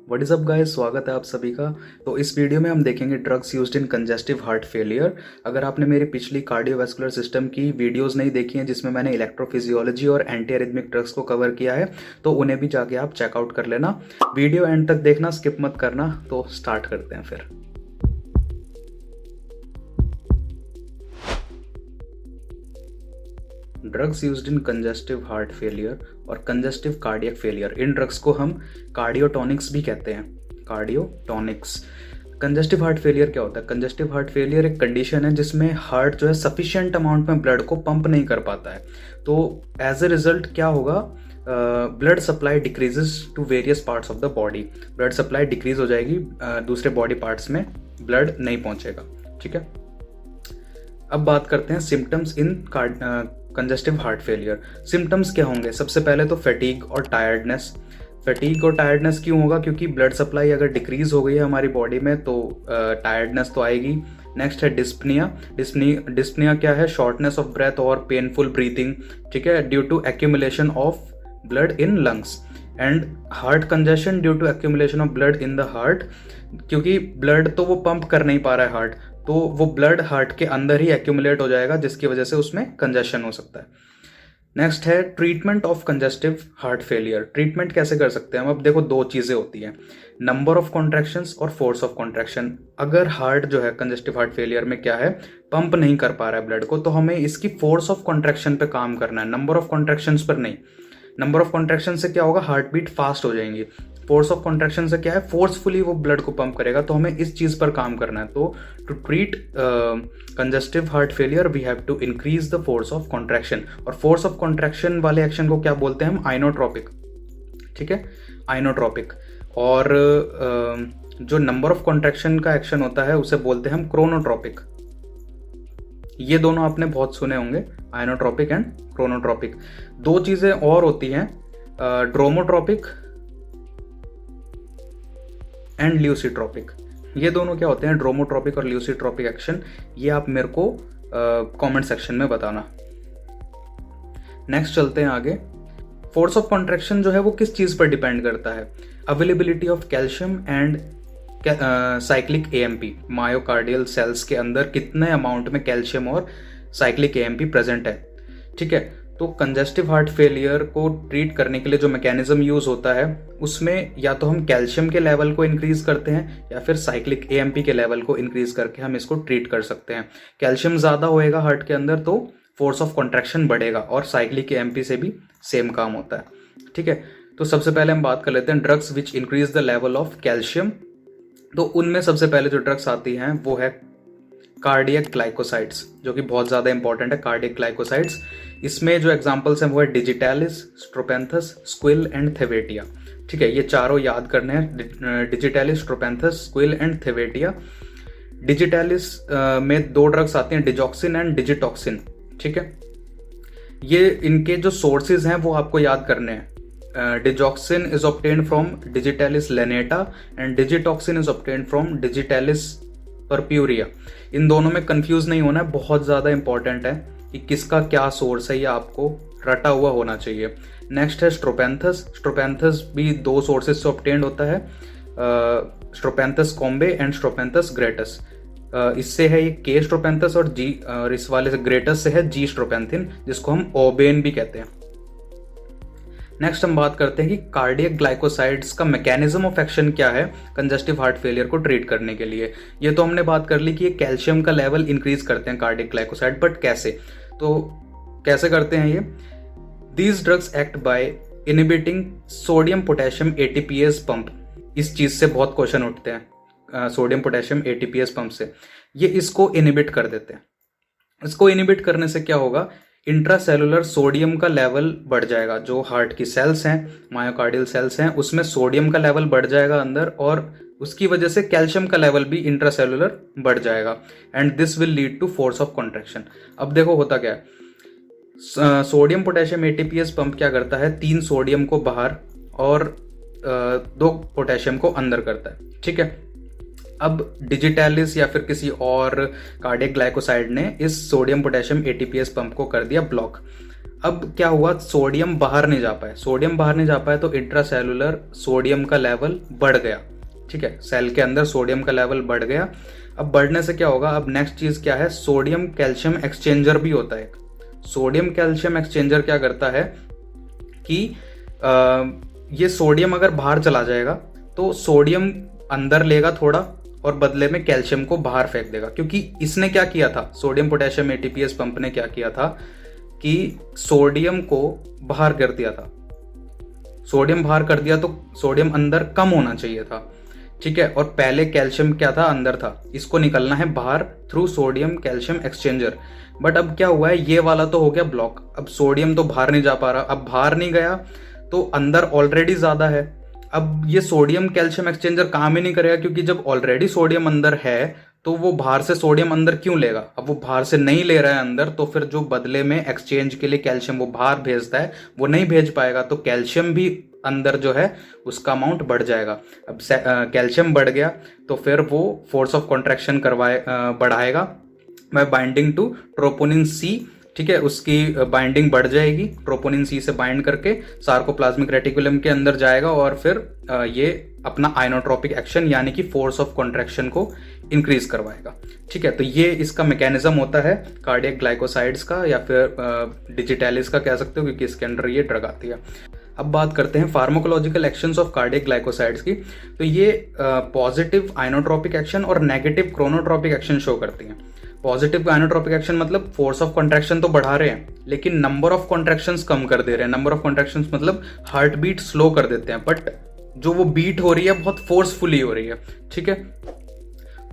What is up guys, स्वागत है आप सभी का। तो इस वीडियो में हम देखेंगे drugs used in congestive heart failure. अगर आपने मेरी पिछली कार्डियोवैस्कुलर सिस्टम की वीडियोस नहीं देखी हैं जिसमें मैंने इलेक्ट्रोफिजियोलॉजी और एंटी एरिथमिक ड्रग्स को कवर किया है, तो उन्हें भी जाके आप चेकआउट कर लेना। वीडियो एंड तक देखना, स्किप मत करना। तो स्टार्ट करते हैं फिर। Drugs used in congestive heart failure और कंजेस्टिव कार्डियक फेलियर, इन ड्रग्स को हम कार्डियोटॉनिक्स भी कहते हैं। कार्डियोटॉनिक्स। कंजेस्टिव हार्ट फेलियर क्या होता है? कंजेस्टिव हार्ट फेलियर एक कंडीशन है जिसमें हार्ट जो है सफिशिएंट अमाउंट में ब्लड को पंप नहीं कर पाता है। तो एज ए रिजल्ट क्या होगा? Blood supply decreases to various parts of the body. Blood supply decrease हो जाएगी, दूसरे बॉडी पार्ट्स में ब्लड नहीं पहुंचेगा। ठीक है, अब बात करते हैं सिम्टम्स इन कंजेस्टिव हार्ट फेलियर। सिम्टम्स क्या होंगे? सबसे पहले तो फैटीग और टायर्डनेस। फैटीग और टायर्डनेस क्यों होगा? क्योंकि ब्लड सप्लाई अगर डिक्रीज हो गई है हमारी बॉडी में तो टायर्डनेस तो आएगी। नेक्स्ट है डिस्पनिया। डिस्पनिया क्या है? शॉर्टनेस ऑफ ब्रेथ और पेनफुल ब्रीथिंग। ठीक है, due to accumulation of blood in lungs. And heart congestion due to accumulation of blood in the heart, क्योंकि ब्लड तो वो पंप कर नहीं पा रहा है हार्ट, तो वो ब्लड हार्ट के अंदर ही एक्यूमुलेट हो जाएगा जिसकी वजह से उसमें कंजेशन हो सकता है। नेक्स्ट है treatment of congestive heart failure. Treatment कैसे कर सकते हैं हम? अब देखो, दो चीजें होती हैं, नंबर ऑफ कॉन्ट्रैक्शंस और फोर्स ऑफ कॉन्ट्रैक्शन। अगर हार्ट जो है कंजेस्टिव हार्ट फेलियर में क्या है, पंप नहीं कर पा रहा है ब्लड को, तो हमें इसकी फोर्स ऑफ कॉन्ट्रैक्शन पे काम करना है, नंबर ऑफ कॉन्ट्रैक्शंस पर नहीं। नंबर ऑफ कॉन्ट्रैक्शन से क्या होगा? हार्ट बीट फास्ट हो जाएंगी। फोर्स ऑफ कॉन्ट्रैक्शन से क्या है? फोर्सफुली वो ब्लड को पंप करेगा। तो हमें इस चीज पर काम करना है। तो to treat congestive heart failure we have to increase the force of contraction. और फोर्स ऑफ कॉन्ट्रैक्शन वाले एक्शन को क्या बोलते हैं हम? आइनोट्रोपिक। ठीक है, आइनोट्रोपिक। और जो नंबर ऑफ कॉन्ट्रैक्शन का एक्शन होता है उसे बोलते हैं हम क्रोनोट्रोपिक। ये दोनों आपने बहुत सुने होंगे, आइनोट्रोपिक एंड क्रोनोट्रोपिक। दो चीजें और होती हैं, ड्रोमोट्रोपिक एंड ल्यूसिट्रोपिक। ये दोनों क्या होते हैं? ड्रोमोट्रोपिक और ल्यूसिट्रोपिक एक्शन। ये आप मेरे को कमेंट सेक्शन में बताना। नेक्स्ट चलते हैं आगे। फोर्स ऑफ कॉन्ट्रैक्शन जो है वो किस चीज पर डिपेंड करता है? Availability of calcium and cyclic AMP. Myocardial cells के अंदर कितने अमाउंट में कैल्शियम और साइक्लिक एएमपी प्रेजेंट है। ठीक है, तो कंजेस्टिव हार्ट फेलियर को ट्रीट करने के लिए जो मैकेनिज्म यूज होता है उसमें या तो हम कैल्शियम के लेवल को इंक्रीज करते हैं या फिर साइक्लिक एएमपी के लेवल को इंक्रीज करके हम इसको ट्रीट कर सकते हैं। कैल्शियम ज्यादा होएगा हार्ट के अंदर तो फोर्स ऑफ कॉन्ट्रैक्शन बढ़ेगा, और साइक्लिक एएमपी से भी सेम काम होता है। ठीक है, तो सबसे पहले हम बात कर लेते हैं drugs which increase the level of calcium. तो उनमें सबसे पहले जो ड्रग्स आती हैं वो है कार्डियक ग्लाइकोसाइड्स, जो कि बहुत ज्यादा इंपॉर्टेंट है। कार्डियक ग्लाइकोसाइड्स, इसमें जो एग्जांपल्स हैं वो है डिजिटैलिस, स्ट्रोपेंथस, स्क्विल एंड थेवेटिया। ठीक है, ये चारों याद करने हैं, डिजिटैलिस, स्ट्रोपेंथस, स्क्विल एंड थेवेटिया। डिजिटैलिस में दो ड्रग्स आती हैं, डिजॉक्सिन एंड डिजिटॉक्सिन। ठीक है, ये इनके जो सोर्सेज हैं वो आपको याद करने हैं। Digoxin is obtained from digitalis lanata and digitoxin is obtained from digitalis purpurea. इन दोनों में कंफ्यूज नहीं होना है, बहुत ज्यादा इंपॉर्टेंट है कि किसका क्या सोर्स है, ये आपको रटा हुआ होना चाहिए। नेक्स्ट है स्ट्रोपेंथस। स्ट्रोपेंथस भी दो सोर्सेज से ऑब्टेन्ड होता है, स्ट्रोपेंथस कॉम्बे एंड स्ट्रोपेंथस ग्रेटस। इससे है ये के स्ट्रोपेंथस और जी, इस वाले से ग्रेटस से है जी स्ट्रोपेंथिन, जिसको हम ओबेन भी कहते हैं। नेक्स्ट हम बात करते हैं कि कार्डियक ग्लाइकोसाइड्स का मैकेनिज्म ऑफ एक्शन क्या है कंजेस्टिव हार्ट फेलियर को ट्रीट करने के लिए। ये तो हमने बात कर ली कि ये कैल्शियम का लेवल इंक्रीज करते हैं कार्डियक ग्लाइकोसाइड, बट कैसे? तो कैसे करते हैं ये? These drugs act by inhibiting sodium potassium ATPase pump. इस चीज से बहुत क्वेश्चन उठते हैं, सोडियम पोटेशियम एटीपीएस पंप से। ये इसको इनहिबिट कर देते हैं। इसको इनहिबिट करने से क्या होगा? इंट्रासेलुलर सोडियम का लेवल बढ़ जाएगा। जो हार्ट की सेल्स हैं, मायोकार्डियल सेल्स हैं, उसमें सोडियम का लेवल बढ़ जाएगा अंदर, और उसकी वजह से कैल्शियम का लेवल भी इंट्रासेलुलर बढ़ जाएगा। And this will lead to force of contraction. अब देखो होता क्या है, सोडियम पोटेशियम एटीपीएस पंप क्या करता है? 3 सोडियम को बाहर और 2 पोटेशियम को अंदर करता है। ठीक है, अब डिजिटैलिस या फिर किसी और कार्डियक ग्लाइकोसाइड ने इस सोडियम पोटेशियम एटीपीएस पंप को कर दिया ब्लॉक। अब क्या हुआ, सोडियम बाहर नहीं जा पाए, सोडियम बाहर नहीं जा पाए तो इंट्रासेलुलर सोडियम का लेवल बढ़ गया। ठीक है, सेल के अंदर सोडियम का लेवल बढ़ गया। अब बढ़ने से क्या होगा, अब नेक्स्ट चीज क्या है, सोडियम कैल्शियम एक्सचेंजर भी होता है एक। सोडियम कैल्शियम एक्सचेंजर क्या करता है कि ये सोडियम अगर बाहर चला जाएगा तो सोडियम अंदर लेगा थोड़ा और बदले में कैल्शियम को बाहर फेंक देगा। क्योंकि इसने क्या किया था, सोडियम पोटेशियम एटीपीएस पंप ने क्या किया था कि सोडियम को बाहर कर दिया था। सोडियम बाहर कर दिया तो सोडियम अंदर कम होना चाहिए था। ठीक है, और पहले कैल्शियम क्या था, अंदर था, इसको निकलना है बाहर through sodium calcium exchanger. But अब क्या हुआ है, ये वाला तो हो गया ब्लॉक, अब सोडियम तो बाहर नहीं जा पा रहा। अब बाहर नहीं गया तो अंदर ऑलरेडी ज्यादा है। अब ये सोडियम कैल्शियम एक्सचेंजर काम ही नहीं करेगा, क्योंकि जब ऑलरेडी सोडियम अंदर है तो वो बाहर से सोडियम अंदर क्यों लेगा। अब वो बाहर से नहीं ले रहा है अंदर, तो फिर जो बदले में एक्सचेंज के लिए कैल्शियम वो बाहर भेजता है वो नहीं भेज पाएगा, तो कैल्शियम भी अंदर जो है उसका अमाउंट बढ़ जाएगा। अब कैल्शियम बढ़ गया तो फिर वो फोर्स ऑफ कॉन्ट्रैक्शन बढ़ाएगा बाय बाइंडिंग टू ट्रोपोनिन सी। ठीक है, उसकी बाइंडिंग बढ़ जाएगी, ट्रोपोनिन सी से बाइंड करके सार्कोप्लाज्मिक रेटिकुलम के अंदर जाएगा और फिर ये अपना आइनोट्रोपिक एक्शन यानी कि फोर्स ऑफ कॉन्ट्रैक्शन को इंक्रीज करवाएगा। ठीक है, तो ये इसका मैकेनिज्म होता है कार्डियक ग्लाइकोसाइड्स का, या फिर डिजिटैलिस का कह सकते हो, क्योंकि इसके अंदर ये ड्रग आती है। अब बात करते हैं pharmacological actions of cardiac glycosides की। तो ये पॉजिटिव आइनोट्रोपिक एक्शन और नेगेटिव क्रोनोट्रोपिक एक्शन शो करती हैं। पॉजिटिव आइनोट्रोपिक एक्शन मतलब फोर्स ऑफ कॉन्ट्रैक्शन तो बढ़ा रहे हैं, लेकिन नंबर ऑफ कॉन्ट्रैक्शंस कम कर दे रहे हैं। नंबर ऑफ कॉन्ट्रैक्शंस मतलब हार्ट बीट स्लो कर देते हैं, बट जो वो बीट हो रही है बहुत फोर्सफुली हो रही है। ठीक है,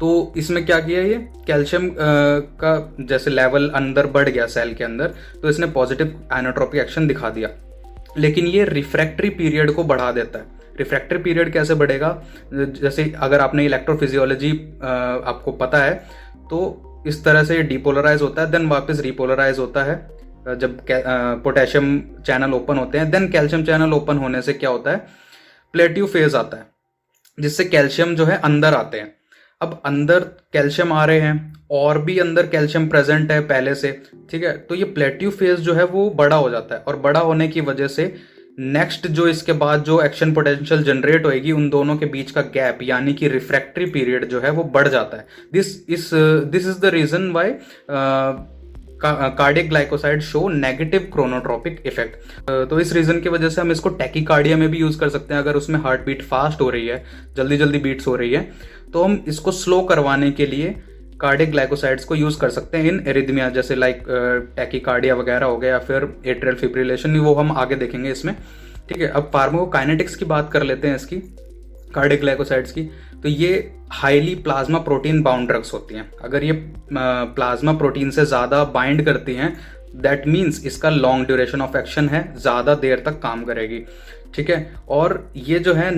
तो इसमें क्या किया, ये कैल्शियम का जैसे लेवल अंदर बढ़ गया सेल के अंदर, तो इसने पॉजिटिव आइनोट्रोपिक एक्शन दिखा दिया। लेकिन ये रिफ्रैक्टरी पीरियड को बढ़ा देता है। रिफ्रैक्टरी पीरियड कैसे बढ़ेगा, जैसे अगर आपने इलेक्ट्रोफिजियोलॉजी आपको पता है तो इस तरह से डिपोलराइज होता है, देन वापस रिपोलराइज होता है। जब पोटेशियम चैनल ओपन होते हैं, देन कैल्शियम चैनल ओपन होने से क्या होता है, प्लेट्यू फेज आता है, जिससे कैल्शियम जो है अंदर आते हैं। अब अंदर कैल्शियम आ रहे हैं और भी अंदर कैल्शियम प्रेजेंट है पहले से। ठीक है, तो ये प्लेट्यू फेज जो है वो बड़ा हो जाता है, और बड़ा होने की वजह से नेक्स्ट जो इसके बाद जो एक्शन पोटेंशियल जनरेट होएगी, उन दोनों के बीच का गैप यानी कि रिफ्रैक्टरी पीरियड जो है वो बढ़ जाता है। This is the reason why cardiac glycoside show negative chronotropic effect. तो इस रीजन की वजह से हम इसको टैकीकार्डिया में भी यूज कर सकते हैं। अगर उसमें हार्ट बीट फास्ट हो रही है, जल्दी जल्दी बीट्स हो रही है, तो हम इसको स्लो करवाने के लिए कार्डियक ग्लाइकोसाइड्स को यूज कर सकते हैं इन एरिथमिया, जैसे लाइक टैकीकार्डिया वगैरह हो गया, या फिर एट्रियल फिब्रिलेशन, वो हम आगे देखेंगे इसमें। ठीक है, अब फार्माकोकाइनेटिक्स की बात कर लेते हैं इसकी, कार्डियक ग्लाइकोसाइड्स की। तो ये highly plasma protein bound drugs होती हैं। अगर ये प्लाज्मा प्रोटीन से ज़्यादा बाइंड करती हैं, दैट मीन्स इसका लॉन्ग ड्यूरेशन ऑफ एक्शन है, ज़्यादा देर तक काम करेगी। ठीक है, और ये जो है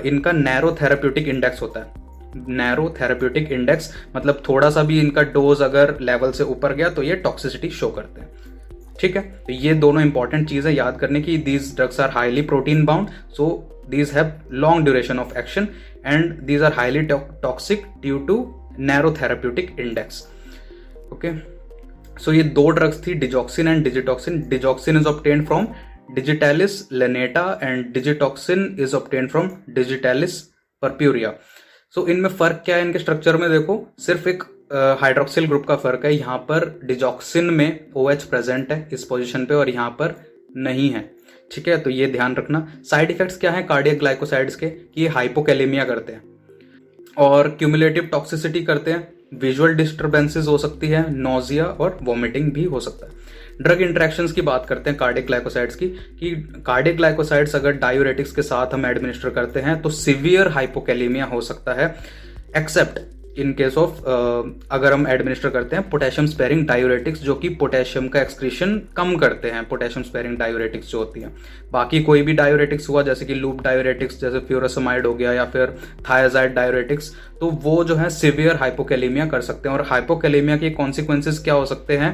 इनका नैरो थेराप्यूटिक इंडेक्स होता है। नैरो थेराप्यूटिक इंडेक्स मतलब थोड़ा सा भी इनका डोज अगर लेवल से ऊपर गया तो ये टॉक्सिसिटी शो करते हैं। ठीक है, तो ये दोनों इंपॉर्टेंट चीजें याद करने की। These drugs are highly protein bound, so these have long duration of action and these are highly toxic due to narrow therapeutic index. Okay, so ये दो ड्रग्स थी, digoxin and digitoxin. Digoxin is obtained from digitalis lanata and digitoxin is obtained from digitalis purpurea. So इनमें फर्क क्या है, इनके structure में देखो सिर्फ एक हाइड्रोक्सिल ग्रुप का फर्क है। यहाँ पर डिजॉक्सिन में OH प्रेजेंट है इस पोजीशन पे और यहाँ पर नहीं है। ठीक है, तो ये ध्यान रखना। साइड इफेक्ट्स क्या है कार्डियक ग्लाइकोसाइड्स के, कि ये हाइपोकैलेमिया करते हैं और क्यूमुलेटिव टॉक्सिसिटी करते हैं, विजुअल डिस्टर्बेंसेस हो सकती है, नोजिया और वॉमिटिंग भी हो सकता है। ड्रग इंटरेक्शंस की बात करते हैं कार्डियक ग्लाइकोसाइड्स की, कि कार्डियक ग्लाइकोसाइड्स अगर डायूरेटिक्स के साथ हम एडमिनिस्टर करते हैं तो सिवियर हाइपोकैलेमिया हो सकता है, एक्सेप्ट इन केस ऑफ अगर हम एडमिनिस्टर करते हैं पोटेशियम स्पेरिंग डायूरेटिक्स, जो कि पोटेशियम का एक्सक्रीशन कम करते हैं, पोटेशियम स्पेरिंग डायूरेटिक्स जो होती हैं। बाकी कोई भी डायूरेटिक्स हुआ, जैसे कि लूप डायूरेटिक्स, जैसे फ्यूरासमाइड हो गया, या फिर थायाजाइड डायूरेटिक्स, तो वो जो है सिवियर हाइपोकैलेमिया कर सकते हैं। और हाइपोकैलेमिया के कॉन्सिक्वेंसेस क्या हो सकते हैं,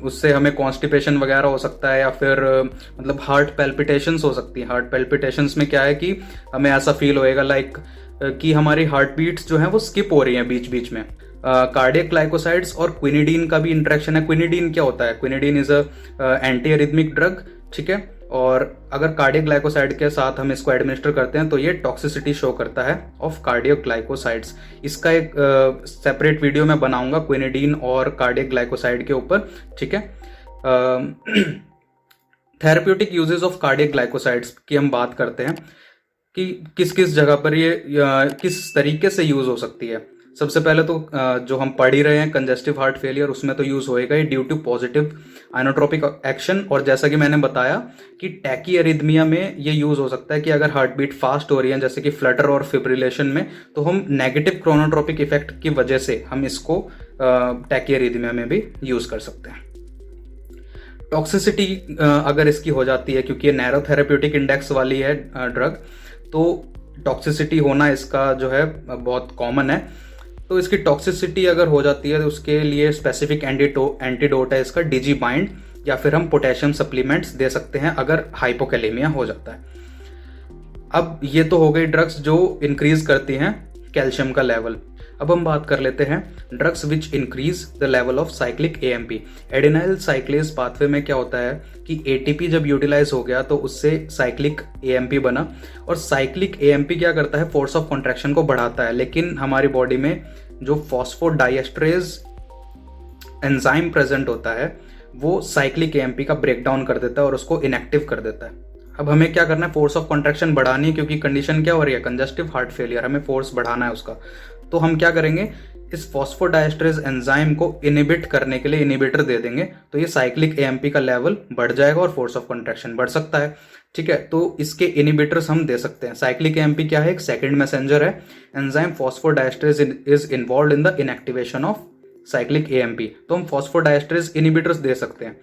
उससे हमें कॉन्स्टिपेशन वगैरह हो सकता है, या फिर मतलब हार्ट पैल्पिटेशंस हो सकती हैं। हार्ट पैल्पिटेशंस में क्या है कि हमें ऐसा फील होएगा लाइक कि हमारी हार्ट बीट्स जो हैं वो स्किप हो रही हैं बीच बीच में। कार्डियक ग्लाइकोसाइड्स और क्विनिडीन का भी इंटरेक्शन है। क्विनिडीन क्या होता है? Quinidine is a anti arrhythmic drug, ठीक है। और अगर कार्डियक ग्लाइकोसाइड के साथ हम इसको एडमिनिस्टर करते हैं तो ये टॉक्सिसिटी शो करता है ऑफ कार्डियक ग्लाइकोसाइड्स। इसका एक सेपरेट वीडियो मैं बनाऊंगा क्विनिडीन और कार्डियक ग्लाइकोसाइड के ऊपर, ठीक है। Therapeutic uses of cardiac glycosides की हम बात करते हैं कि किस किस जगह पर ये किस तरीके से यूज हो सकती है। सबसे पहले तो जो हम पढ़ ही रहे हैं कंजेस्टिव हार्ट फेलियर, उसमें तो यूज होएगा ही due to positive inotropic action. और जैसा कि मैंने बताया कि टैकी एरिथमिया में ये यूज हो सकता है कि अगर हार्ट बीट फास्ट हो रही है जैसे कि फ्लटर और फिब्रिलेशन में, तो हम नेगेटिव क्रोनोट्रोपिक इफेक्ट की वजह से हम इसको टैकी एरिथमिया में भी यूज कर सकते हैं। टॉक्सिसिटी अगर इसकी हो जाती है, क्योंकि ये नैरो थेरेप्यूटिक इंडेक्स वाली है ड्रग, तो टॉक्सिसिटी होना इसका जो है बहुत कॉमन है। तो इसकी टॉक्सिसिटी अगर हो जाती है तो उसके लिए स्पेसिफिक एंटीडोट है इसका डीजी बाइंड, या फिर हम पोटेशियम सप्लीमेंट्स दे सकते हैं अगर हाइपोकैलेमिया हो जाता है। अब ये तो हो गई ड्रग्स जो इंक्रीज करती हैं कैल्शियम का लेवल। अब हम बात कर लेते हैं drugs which increase the level of cyclic AMP. Adenylyl साइक्लेज pathway में क्या होता है कि एटीपी जब यूटिलाइज हो गया तो उससे साइक्लिक एएमपी बना, और साइक्लिक एएमपी क्या करता है? फोर्स ऑफ कॉन्ट्रैक्शन को बढ़ाता है। लेकिन हमारी बॉडी में जो फॉस्फोडाइएस्ट्रेज एंजाइम प्रेजेंट होता है वो साइक्लिक एएमपी का ब्रेकडाउन कर देता है और उसको इनएक्टिव कर देता है। अब हमें क्या करना है? फोर्स ऑफ कॉन्ट्रैक्शन बढ़ानी है, क्योंकि कंडीशन क्या हो रही है? कंजस्टिव हार्ट फेलियर, हमें फोर्स बढ़ाना है उसका। तो हम क्या करेंगे? इस फॉस्फोडाइएस्ट्रेज एंजाइम को इनिबिट करने के लिए इनिबिटर दे देंगे, तो ये साइक्लिक एएमपी का लेवल बढ़ जाएगा और फोर्स ऑफ कॉन्ट्रैक्शन बढ़ सकता है, ठीक है। तो इसके इनिबिटर्स हम दे सकते हैं। साइक्लिक एएमपी क्या है? एक सेकंड मैसेंजर है। Enzyme phosphodiesterase is involved in the inactivation of cyclic AMP, तो हम फॉस्फोडाइएस्ट्रेज इनिबिटर्स दे सकते हैं।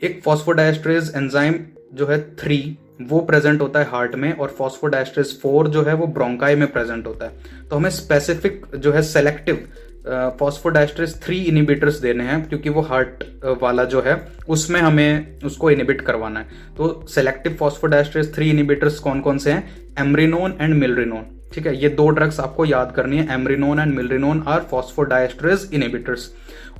एक फॉस्फोडाइएस्ट्रेज एंजाइम जो है 3 वो प्रेजेंट होता है हार्ट में, और फॉस्फोडाइएस्ट्रेज 4 जो है वो ब्रोंकाई में प्रेजेंट होता है। तो हमें स्पेसिफिक जो है सेलेक्टिव फॉस्फोडाइएस्ट्रेज 3 इनिबिटर्स देने हैं, क्योंकि वो हार्ट वाला जो है उसमें हमें उसको इनिबिट करवाना है। तो सेलेक्टिव फॉस्फोडाइएस्ट्रेज 3 इनिबिटर्स कौन कौन से हैं? एमरिनोन एंड मिलरिनोन, ठीक है। ये 2 ड्रग्स आपको याद करनी है। एमरिनोन एंड मिलरिनोन आर फॉस्फोडाइएस्ट्रेज इनिबिटर्स।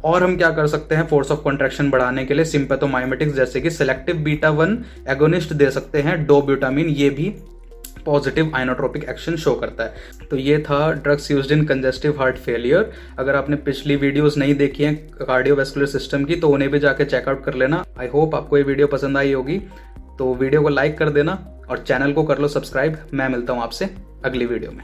और हम क्या कर सकते हैं फोर्स ऑफ कॉन्ट्रैक्शन बढ़ाने के लिए? सिंपैथोमाइमेटिक्स जैसे कि सेलेक्टिव बीटा 1 एगोनिस्ट दे सकते हैं, डोब्यूटामिन, ये भी पॉजिटिव आइनोट्रोपिक एक्शन शो करता है। तो ये था drugs used in congestive heart failure. अगर आपने पिछली वीडियोस नहीं देखी हैं कार्डियोवैस्कुलर सिस्टम की, तो उन्हें भी जाके चेकआउट कर लेना। आई होप आपको ये वीडियो पसंद आई होगी, तो वीडियो को लाइक कर देना और चैनल को कर लो सब्सक्राइब। मैं मिलता हूँ आपसे अगली वीडियो में।